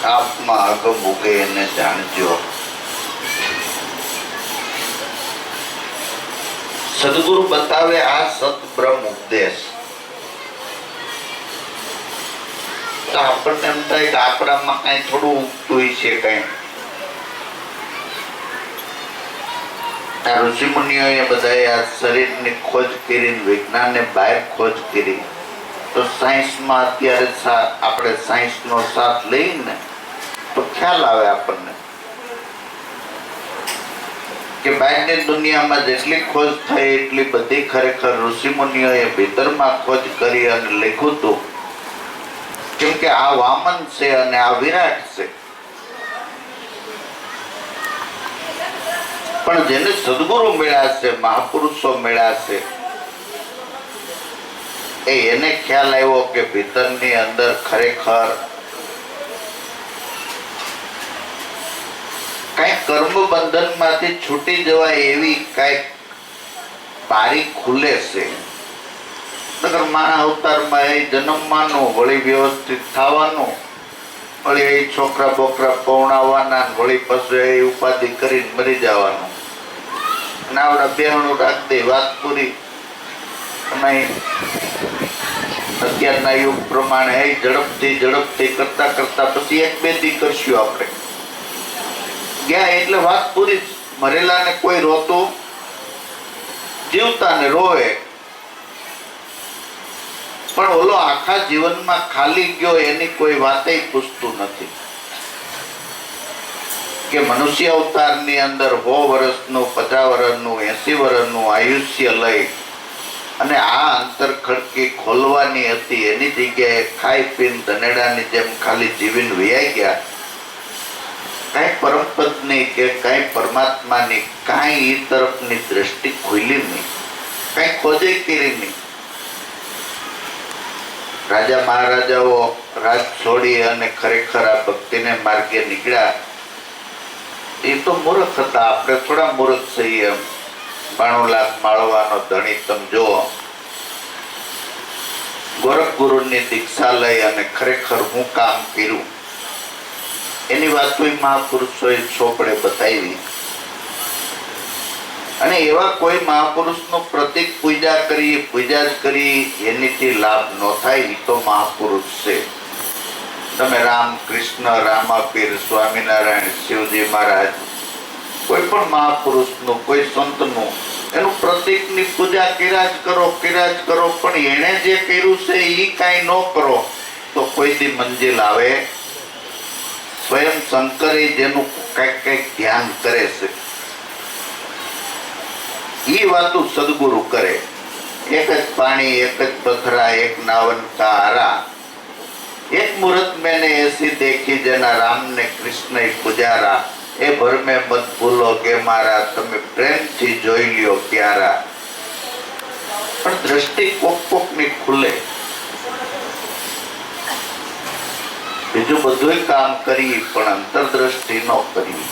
આપમાં અગમ ઉગે એને જાણજો. સદગુરુ બતાવે આ સત બ્રહ્મ ઉપદેશ. તો આપણને એમ થાય કે આપણામાં કઈ થોડું ઉગતું છે. કઈ ઋષિ મુનિઓએ બધાએ આ શરીરની ખોજ કરી, વિજ્ઞાનને બહાર ખોજ કરી. તો સાયન્સમાં અત્યારે આપણે સાયન્સનો સાથ લઈને તો ખ્યાલ આવે આપણને કે બહારની દુનિયામાં જેટલી ખોજ થઈ એટલી બધી ખરેખર ઋષિ મુનિઓએ ભીતરમાં ખોજ કરી અને લખ્યું હતું. કેમ કે આ વામન છે અને આ વિરાટ છે. પણ જેને સદગુરુ મળ્યા છે, મહાપુરુષો મળ્યા છે, એને ખ્યાલ આવ્યો કે ભીતરની અંદર ખરેખર કઈ કર્મ બંધન માંથી છૂટી જવાય એવી કઈક બારી ખુલે છે. માણસ અવતારમાં એ જન્મવાનું, વળી વ્યવસ્થિત થવાનું, વળી એ છોકરા બોકરા પૌણાવવાના, વળી પછી એ ઉપાધિ કરીને મરી જવાનું. અને આપડા બેહણું રાખ દે, વાત પૂરી. અત્યારના યુગ પ્રમાણે ઝડપથી કરતા કરતા પછી એક બે દી કરશું આપણે ગયા એટલે વાત પૂરી. મરેલાને કોઈ રોતું, જીવતાને રોવે. પણ ઓલો આખા જીવનમાં ખાલી ગયો એની કોઈ વાતે પૂછતું નથી કે મનુષ્ય અવતારની અંદર 100 વર્ષનું, 50 વર્ષનું, 80 વર્ષનું આયુષ્ય લઈ અને આ અંતર ખડકી ખોલવાની હતી, એની જગ્યાએ ખાઈ પીને ધનેડાની જેમ ખાલી જીવીને વૈયા ગયા. કઈ પરમપદની કે કઈ પરમાત્માની કઈ એ તરફની દ્રષ્ટિ ખુલી નહીં, કઈ ખોજે કરી નહીં. રાજા મહારાજાઓ રાજ છોડી અને ખરેખર આ ભક્તિને માર્ગે નીકળ્યા. એ તો મૂર્ખ હતા, આપણે થોડા મૂર્ખ છીએ. 92 લાખ માળવાનો ધણી તમે જુઓ. ગોરખ ગુરુની દીક્ષા લઈ અને ખરેખર હું કામ કર્યું એની વાતો મહાપુરુષોએ ચોપડે બતાવી. અને એવા કોઈ મહાપુરુષનું પ્રતિક પૂજા જ કરી એનીથી લાભ ન થાય, એ તો મહાપુરુષ છે. તમે રામ, કૃષ્ણ, રામાપીર, સ્વામિનારાયણ, શિવજી મહારાજ, કોઈ પણ મહાપુરુષનું, કોઈ સંતનું એનું પ્રતિકની પૂજા કર્યા જ કરો. પણ એને જે કર્યું છે એ કાંઈ ન કરો તો કોઈ દી મંજિલ આવે. સ્વયં શંકરે જેનું કઈક ધ્યાન કરે છે એ વાતું સદગુરુ કરે. એક જ પાણી, એક જ પથરા, એક નાવન કા આરા, એક મુહૂર્ત मैंने ऐसी देखी જેના રામ ને કૃષ્ણ પૂજારા, એ ભર મેં મત ભૂલો કે મારા, તમે પ્રેમથી જોઈ લ્યો પ્યારા. પણ દ્રષ્ટિ કોક ની ખુલે. બીજું બધું કામ કરી પણ અંતરદ્રષ્ટિ ન કરી.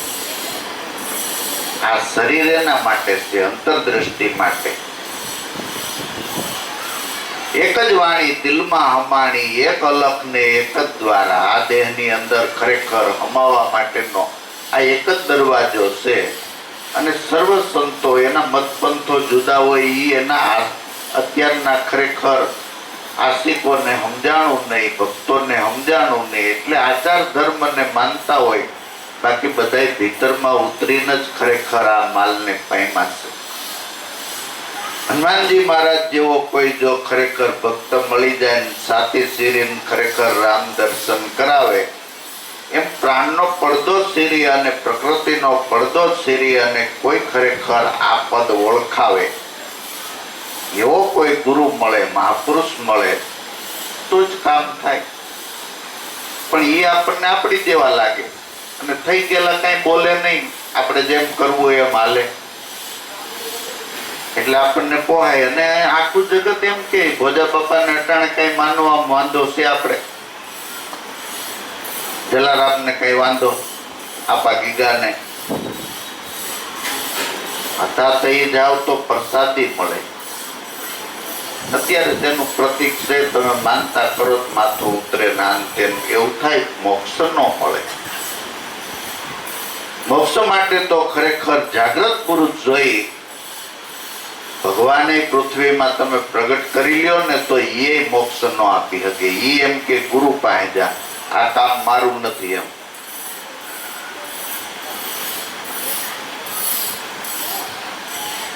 આ શરીર એના માટે છે, અંતરદ્રષ્ટિ માટે. એક જ વાણી દિલમાં હમાણી, એક અલખ ને એક જ દ્વારા. આ દેહની અંદર ખરેખર હમાવા માટેનો આ એક જ દરવાજો છે. અને સર્વ સંતો એના મતપંથો જુદા હોય, એ એના અત્યારના ખરેખર આશિકોને સમજાણું નહીં, ભક્તોને સમજાણું નહીં, એટલે આચાર ધર્મને માનતા હોય. બાકી બધા ભીતરમાં ઉતરીને જ ખરેખર આ માલને પામ્યા છે. હનુમાનજી મહારાજ જેવો કોઈ જો ખરેખર ભક્ત મળી જાય ને સાથી શીરીને ખરેખર રામ દર્શન કરાવે, એમ પ્રાણનો પડદો શીરી અને પ્રકૃતિનો પડદો શીરી અને કોઈ ખરેખર આ પદ ઓળખાવે એવો કોઈ ગુરુ મળે, મહાપુરુષ મળે તો જ કામ થાય. પણ એ આપણને આપણી જેવા લાગે અને થઈ ગયેલા કઈ બોલે નહીં, આપણે જેમ કરવું એમ હાલે એટલે આપણને પોહાય. અને આખું જગત એમ કે ભોજા બાપાને અટાણે કઈ માનવા વાંધો છે, આપણે જલારામ ને કઈ વાંધો, આપા ગીગાને હતા થઈ જાવ તો પ્રસાદી મળે. અત્યારે તેનું પ્રતીક છે, તમે માનતા કરો માથું ઉતરે નાન તેમ એવું થાય, મોક્ષ ન મળે. મોક્ષ માટે તો ખરેખર જાગ્રત પુરુષ જોઈ ભગવાને પૃથ્વીમાં તમે પ્રગટ કરી લ્યો ને તો એ મોક્ષ ન આપી શકે. એ એમ કે ગુરુ પાસે જા, આ કામ મારું નથી એમ.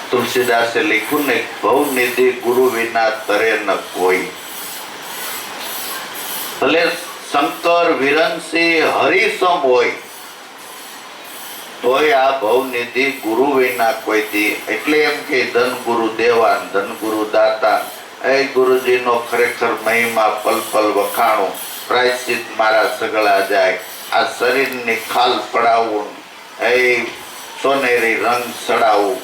તુલસીદાસે લખ્યું ને, ભવનિધિ ગુરુ વિના તરે ન કોઈ. ભલે શંકર વિરંસિંહ હરિસમ હોય તોય આ ભવનિધિ ગુરુ વિના કોઈ દી. એટલે એમ કે ધન ગુરુ દેવાન, ધન ગુરુ દાતા. એ ગુરુજી નો ખરેખર મહિમા પલ પલ વખાણું, પ્રાયશ્ચિત મારા સગળા જાય. આ શરીરની ખાલ પડાવવું, એ સોનેરી રંગ ચડાવવું,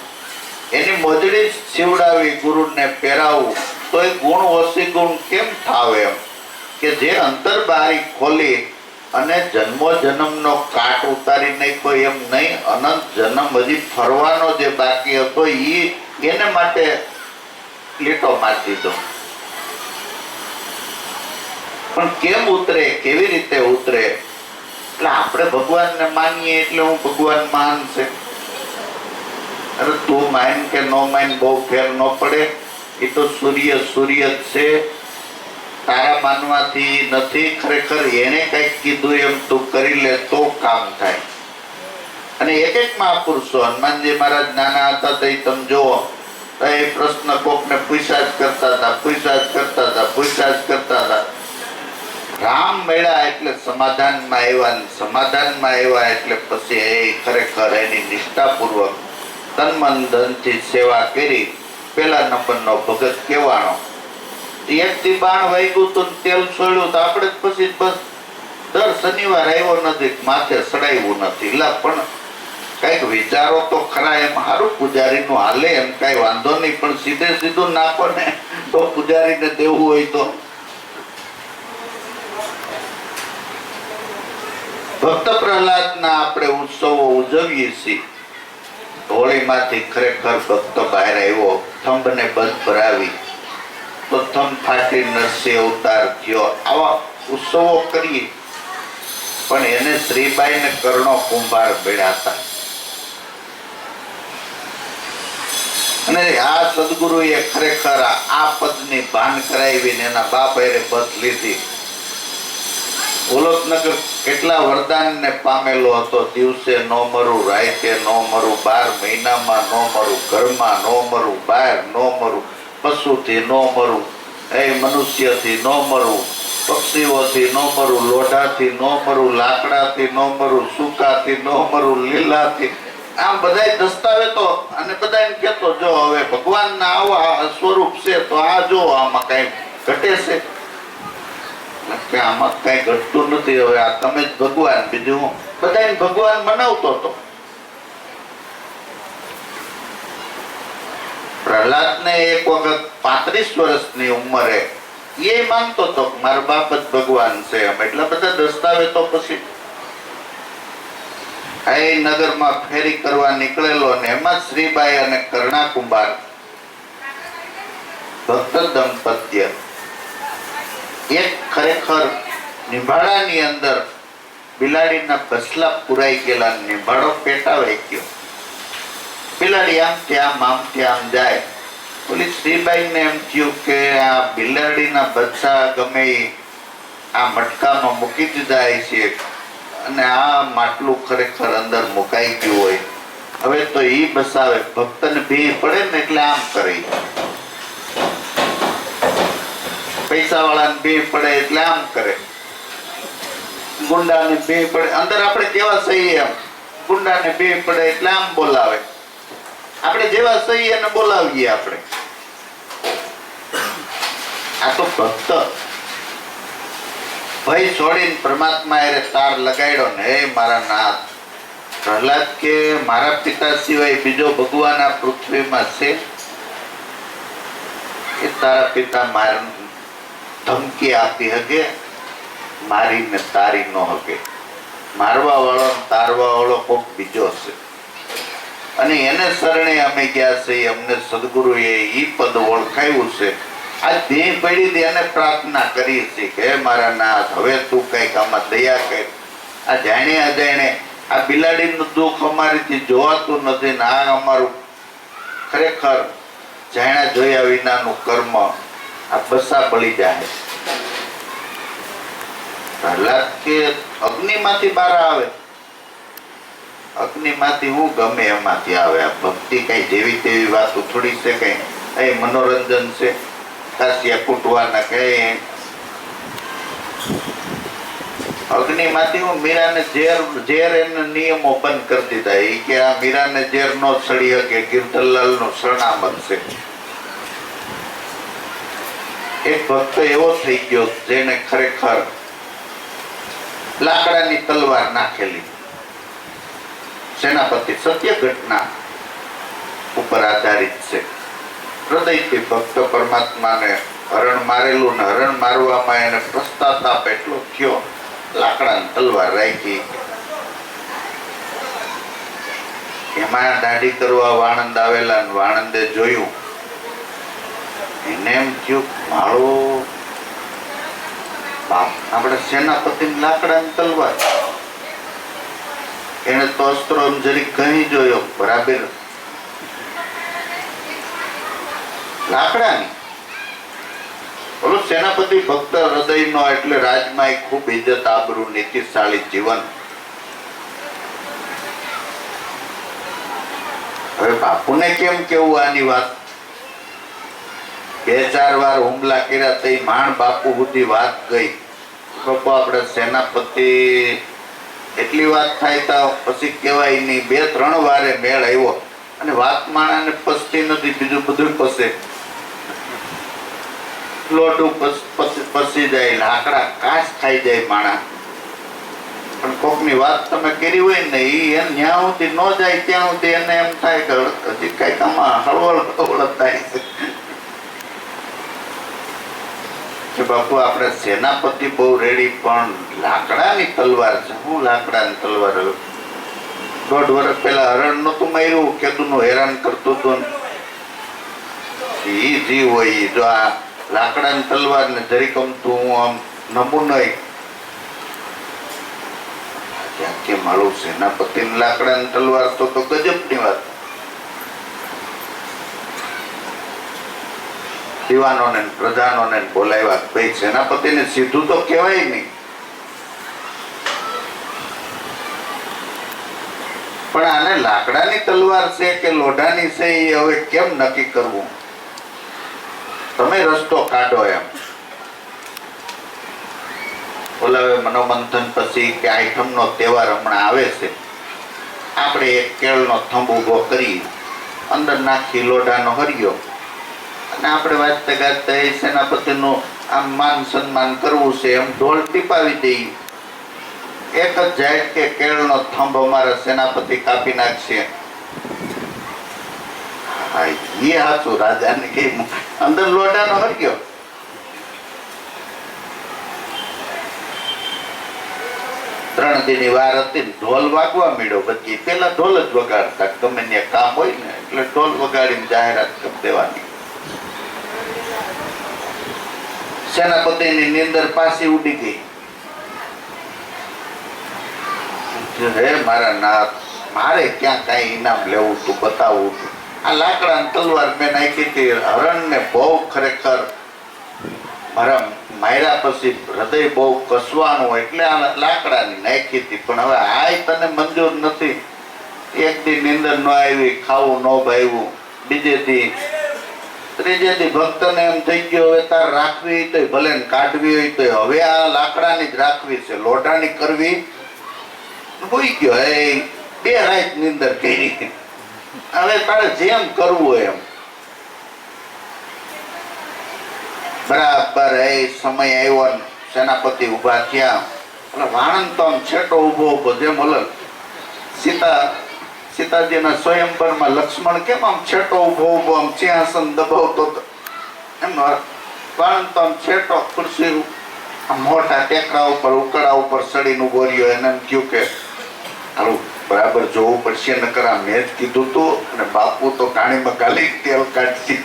એની મોજડી સીવડાવી ગુરુને પહેરાવવું, તો એ ગુણ વસી ગુણ કેમ થાવે એમ કે જે અંતર બારી ખોલી અને જન્મો જન્મનો કાટ ઉતારી નાખ્યો એમ નહીં. અનંત જન્મ હજી ફરવાનો જે બાકી હતો એને માટે લીટો મારી દીધો. પણ કેમ ઉતરે, કેવી રીતે ઉતરે? એટલે આપણે ભગવાનને માનીએ એટલે હું ભગવાન માનશે. અરે તું માન કે નો માન બહુ ફેર ન પડે. એ તો સૂર્ય સૂર્ય જ છે, તારા માનવાથી નથી. ખરેખર એને કઈક કીધું એમ તું કરી લે તો કામ થાય. અને એક એક મહાપુરુષો, હનુમાનજી મહારાજ નાના હતા તો તમે જુઓ, એ પ્રશ્ન કોકને પૂછ્યા જ કરતા હતા. રામ મળ્યા એટલે સમાધાનમાં આવ્યા એટલે પછી એ ખરેખર એની નિષ્ઠાપૂર્વક તન મન ધનથી સેવા કરી. પેલા નંબરનો ભગત કહેવાનો. એક થી બાણ વાગ્યું તો તેલ છોડ્યું તો આપણે પછી બસ દર શનિવાર આવ્યો નથી, માથે સડાવ્યું નથી. પણ કઈક વિચારો તો ખરા. એમ સારું પૂજારી નું હાલે, એમ કઈ વાંધો નહીં, પણ સીધે સીધું નાખો ને તો પૂજારીને દેવું હોય તો. ભક્ત પ્રહલાદ ના આપણે ઉત્સવો ઉજવીએ છીએ. હોળીમાંથી ખરેખર ભક્ત બહાર આવ્યો, થંભને બંધ ભરાવી તો થંભ ફાટી નરસિંહ અવતાર થયો. આવા ઉત્સવો કરીએ. પણ એને શ્રીબાઈ ને કર્ણો કુંભાર બેડા હતા. અને આ સદગુરુએ ખરેખર આ પદની ભાન કરાવીને એના બાપ હારે બસ લીધી. ઉલતનગર કેટલા વરદાન ને પામેલો હતો. દિવસે નો મરું, રાતે નો મરું, 12 મહિનામાં નો મરું, ઘરમાં નો મરું, બહાર નો મરું, પશુથી નો મરું, એ મનુષ્યથી નો મરું, પક્ષીઓથી નો મરું, લોઢાથી નો મરું, લાકડાથી નો મરું, સૂકાથી નો મરું, લીલાથી. આમ બધા દસ્તાવેજો અને બધા એમ કેતો, જો હવે ભગવાન ના આવા સ્વરૂપ છે તો આ જો આમાં કઈ ઘટે છે, આમાં કઈ ઘટતું નથી. હવે આ તમે જ ભગવાન, બીજું બધા ભગવાન બનાવતો હતો. પ્રહલાદ ને એક વખત 35 વર્ષની ઉંમરે એ માનતો હતો મારા બાપ જ ભગવાન છે. એટલા બધા દસ્તાવેજો પછી એ નગરમાં ફેરી કરવા નીકળેલો ને એમાં શ્રીબાઈ અને કર્ણા કુંભાર ભક્ત દંપત્ય એક ખરેખર નિભાડાની અંદર બિલાડીના બસલા પુરાઈ ગયેલા, નિભાડો પેટાવાઈ ગયો. બિલાડી આમથી આમ જાય. ઓલી શ્રીબાઈ ને એમ થયું કે આ બિલાડીના બચ્ચા ગમે આ મટકામાં મૂકી દીધા છે અને આ માટલું ખરેખર અંદર મુકાઈ ગયું હોય. હવે તો ઈ બસાવે. ભક્તને ભી પડે ને એટલે આમ કરે, પૈસા વાળાને ભી પડે એટલે આમ કરે, ગુંડાને ભી પડે. અંદર આપણે કેવા સહી એમ, ગુંડાને ભી પડે એટલે આમ બોલાવે. આપણે જેવા સહી એને બોલાવીએ આપણે. આ તો ભક્ત ભય છોડીને પરમાત્મા એ તાર લગાડ્યો ને, હે મારા નાથ. પ્રહલાદ કે મારા પિતા સિવાય બીજો ભગવાન આ પૃથ્વીમાં છે? એ તારા પિતા માર ધમકી આપી હકે, મારીને તારી ન હકે. મારવા વાળો તારવા વાળો કોક બીજો છે. અને એને શરણે અમે ગયા છે. અમને સદગુરુએ ઈ પદ ઓળખાયું છે. આ દેહ પડી દે એને પ્રાર્થના કરી છે કે હે મારા નાથ, હવે તું કઈક આમાં દયા કર. આ જાણે અજાણે આ બિલાડીનું દુઃખ અમારીથી જોવાતું નથી ને આ અમારું ખરેખર જાણ્યા જોયા વિનાનું કર્મ આ બસા બળી જાય. પ્રહલાદ કે અગ્નિમાંથી બહાર આવે. અગ્નિમાંથી હું ગમે એમાંથી આવે. આ ભક્તિ કઈ જેવી તેવી વાતો થોડી છે. કઈ એ મનોરંજન છે. કાસિયા કૂટવાના કઈ અગ્નિમાંથી હું મીરાને ઝેર એના નિયમો બંધ કરી દીધા. એ કે આ મીરાને ઝેર નો ચડી શકે, ગિરધરલાલ નું શરણામત છે. એક ભક્ત એવો થઈ ગયો જેને ખરેખર લાકડાની તલવાર નાખેલી. સેનાપતિ સત્ય ઘટના ઉપર આધારિત છે. હૃદયથી ભક્ત પરમાત્માને હરણ મારેલું ને હરણ મારવામાં એને પશ્ચાતાપ એટલો થયો, લાકડાની તલવાર રાખી. એમાં દાઢી કરવા વાણંદ આવેલા ને વાણંદે જોયું. એને એમ થયું મારો બાપ આપણે સેનાપતિ લાકડાની તલવાર. એને તો અસ્ત્રો જરી કહી જોયો બરાબર લાકડાની. બોલો સેનાપતિ ભક્ત હૃદયનો એટલે રાજમાં ખૂબ ઇજ્જત આબરૂ નીતિશાળી જીવન. હવે બાપુને કેમ કેવું આની વાત? 2-4 વાર હુમલા કર્યા તો માંડ બાપુ સુધી વાત ગઈ. બાપુ આપણે સેનાપતિ એટલી વાત થાય તો પછી કહેવાય નહીં. 2-3 વારે મેળ આવ્યો અને વાત માણાને પસતી નથી, બીજું બધું પસે. લોટું પસી જાય, લાકડા કાચ ખાઈ જાય માણા. પણ કોકની વાત તમે કરી હોય ને એ જ્યાં સુધી ન જાય ત્યાં સુધી એને એમ થાય કે હજી કઈક આમાં હળવળ થાય છે. બાપુ આપણે સેનાપતિ બહુ રેડી, પણ લાકડાની તલવાર છે. હું લાકડાની તલવાર? 1.5 વર્ષ પહેલા હરણ નતું માર્યું, કેતું નું હેરાન કરતું હતું. ઈ જીવ હોય જો આ લાકડાની તલવાર ને જરી ગમતું હું આમ નમું નહીં કે મારું સેનાપતિ લાકડાની તલવાર તો ગજબ ની વાત. દીવાનોને પ્રધાનોને બોલાવ્યા. ભાઈ સેનાપતિને સીધું તો કહેવાય નહીં, પણ આને લાકડાની તલવાર છે કે લોઢાની છે એ હવે કેમ નક્કી કરવું? તમે રસ્તો કાઢો એમ. બોલાવે મનોમંથન પછી કે આઈટમનો તહેવાર હમણાં આવે છે, આપણે એક કેળનો થંભ ઉભો કરી અંદર નાખી લોઢાનો હરિયો અને આપણે વાંચતા ગાજતા એ સેનાપતિનું આમ માન સન્માન કરવું છે એમ ઢોલ ટીપાવી દઈએ. એક જ જાય કે કેળનો થંભ અમારા સેનાપતિ કાપી નાખશે. એ હાચું રાજાને કે અંદર લોઢાનો હરિયો. ત્રણ દીની વાર હતી, ઢોલ વાગવા માંડ્યો. બધી પેલા ઢોલ જ વગાડતા, ગમે ને કામ હોય ને એટલે ઢોલ વગાડીને જાહેરાત કરી દેવાની. સેનાપતિની નીંદર પાછી ઉડી ગઈ. હે મારા નાથ, મારે ક્યાં કઈ ઇનામ લેવું તું બતાવું. આ લાકડાની તલવાર મેં નાખી હતી. હરણ ને બહુ ખરેખર મારા માયરા પછી હૃદય બહુ કસવાનું એટલે આ લાકડાની નાખી હતી. પણ હવે આય તને મંજૂર નથી. એક દી નીંદર ન આવી, ખાવું ન ભાવ્યું. બીજે દી ત્રીજે દી ભક્તને એમ થઈ ગયો હવે તાર રાખવી તો ભલે ને કાઢવી હોય તો હવે આ લાકડાની જ રાખવી છે, લોઢાની કરવી. ભૂઈ ગયો. એ 2 રાત નીંદર કરી. હવે તારે જેમ કરવું એમ. બરાબર એ સમય આવ્યો, સેનાપતિ ઉભા થયા. એટલે વાણંદ તો આમ છેટો ઉભો જેમ ઓલ સીતાજીના સ્વયંવરમાં લક્ષ્મણ કેમ આમ છેટો ઉભો આમ સિંહાસન દબાવતો એમ વાણંદ તો આમ છેટો ખુરશી મોટા ટેકરા ઉપર ઉકળા ઉપર ચડીને ઉભો રહ્યો. એને એમ થયું કે હારું બરાબર જોવું પડશે, નકર આ મેં જ કીધું તું અને બાપુ તો કાણીમાં ગાલી તેલ કાઢતી.